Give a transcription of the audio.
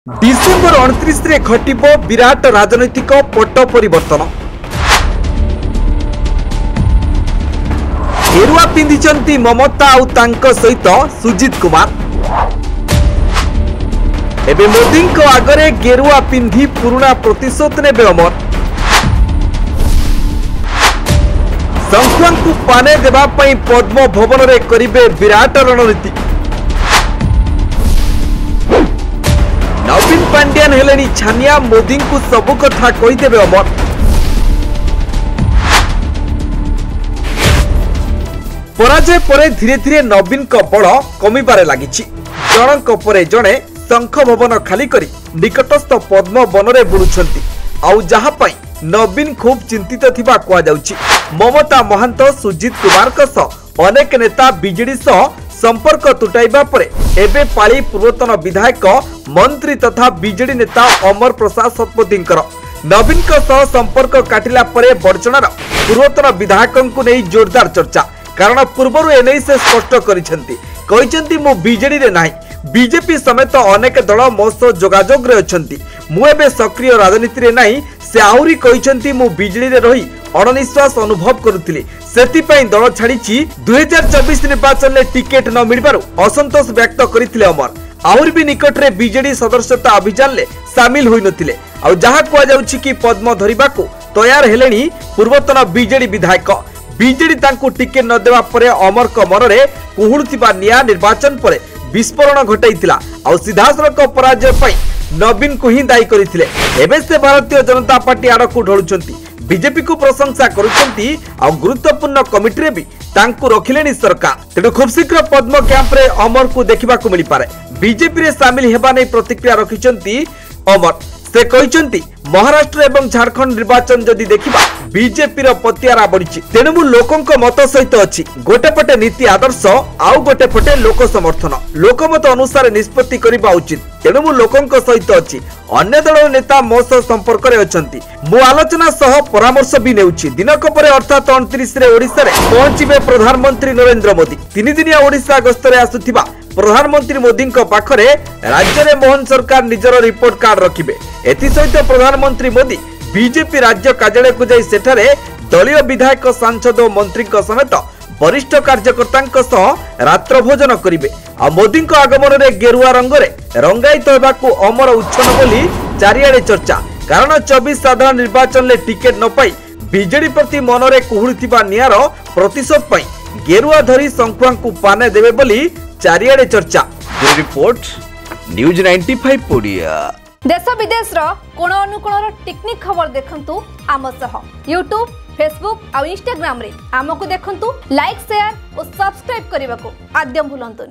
December 29 रे घटिबो विराट राजनैतिक पट परिवर्तन। गेरुआ पिंधिचंती ममता आउ तांको सहित सुजित कुमार। एबे मोदी को आगरे गेरुआ पिंधि पुराना प्रतिशोध नेबे अमर। संख्यांकु पाने देबा पई पद्म भवन रे करिबे विराट रणनीति। नवीन पांड्यान हेलेनी छानिया मोदी को सबु कथा कहीदेवे अमर। पराजय परे धीरे धीरे नवीन को बड़ कमिबारे लागिछि। जनक परे जणे शंख भवन खाली करी निकटस्थ पद्म बनरे बुलुछंती। आउ जहा पई नवीन खूब चिंतित थिबा कुआ जाउछि। ममता महंत सुजित कुमार का सह अनेक नेता बीजेडी सह संपर्क तुटाइबा परे एबे पाली पूर्वतन विधायक मंत्री तथा बीजेडी नेता अमर प्रसाद सतपथींकर नवीन का सह संपर्क काटिला परे बर्चणार पूर्वतन विधायक नहीं जोरदार चर्चा। कारण पूर्वर एने से स्पष्ट करिसेंती मु बीजेडी रे नाही, बीजेपी समेत अनेक दल मो सह जोगाजोग रे अछंती। मु एबे सक्रिय राजनीति रे नाही। से आहुरी कहिसेंती मु बीजेडी रे रही अणनिश्वास अनुभव करुथिली। सेतिपई दल छाड़ीची 2024 निर्वाचन में टिकेट न मिलबारु असंतोष व्यक्त करथिले अमर। आहुरी भी निकट रे बीजेडी सदस्यता अभियान ले शामिल होई नथिले। आ जहा कुआ जाउछि कि पद्म धरिबाकू तैयार हेलेनी पूर्वतन बीजेडी विधायक। बीजेडी तांकू टिकेट न देवा परे अमर को मनरे कुहुळुथिबा निया निर्वाचन परे विस्फोरण घटाइथिला। आ सीधासळख पराजय पई नवीन को ही दायी करथिले। एबे से भारतीय जनता पार्टी आड़कू ढळुछंती। बीजेपी को प्रशंसा करुछंती। आ गुरुत्वपूर्ण कमिटी रे भी तांकू रखिलेनी सरकार। तेणु खूब शीघ्र पद्म कैंप रे अमर को देखा मिल पारे। बीजेपी रे शामिल हेबा नै प्रतिक्रिया रखिछंती अमर। से कहिछंती महाराष्ट्र एवं झारखंड निर्वाचन जदि देखिबा बीजेपी रो पतियारा बढ़िछि। तेणु मु लोकंक मत सहित अछि। गोटे पटे नीति आदर्श आउ गोटे पटे लोक समर्थन लोकमत अनुसार निष्पत्ति करिबा उचित। तेणु मु लोकंक सहित अछि। अन्य दल नेता मो सह संपर्क रे अछंती। मु आलोचना सह परामर्श भी नेउछि। दिनक परे अर्थात 29 रे ओडिसा रे पहुंचिबे प्रधानमंत्री नरेंद्र मोदी। 3 दिनिया ओडिसा गस्त रे आसुथिबा प्रधानमंत्री मोदी पाखरे राज्य में मोहन सरकार निजर रिपोर्ट कार्ड रखिबे। एथिसहित प्रधानमंत्री मोदी बीजेपी राज्य कार्यालय को जाई सेठारे दलीय विधायक सांसद और मंत्री समेत वरिष्ठ कार्यकर्ता सह रात्र भोजन करिबे। आ मोदी आगमन रे गेरुआ रंग रे रंगायित होबाकू अमर उच्छन बोली चारियाडे चर्चा। कारण 24 साधारण निर्वाचन ले टिकेट न पाई बीजेडी प्रति मनरे कुहुळुथिबा नियार प्रतिशोध पाई गेरुआ धरी संख्यांकू पाने देबे बोली चारियाडे चर्चा। Report news 95 Odia. देश विदेश रो कोण अनुकोण टेक्निक खबर देखंतु आम सह यूट्यूब फेसबुक और इंस्टाग्राम रे आमको देखंतु लाइक शेयर और सब्सक्राइब करने को आद्यम भूलंतुनी।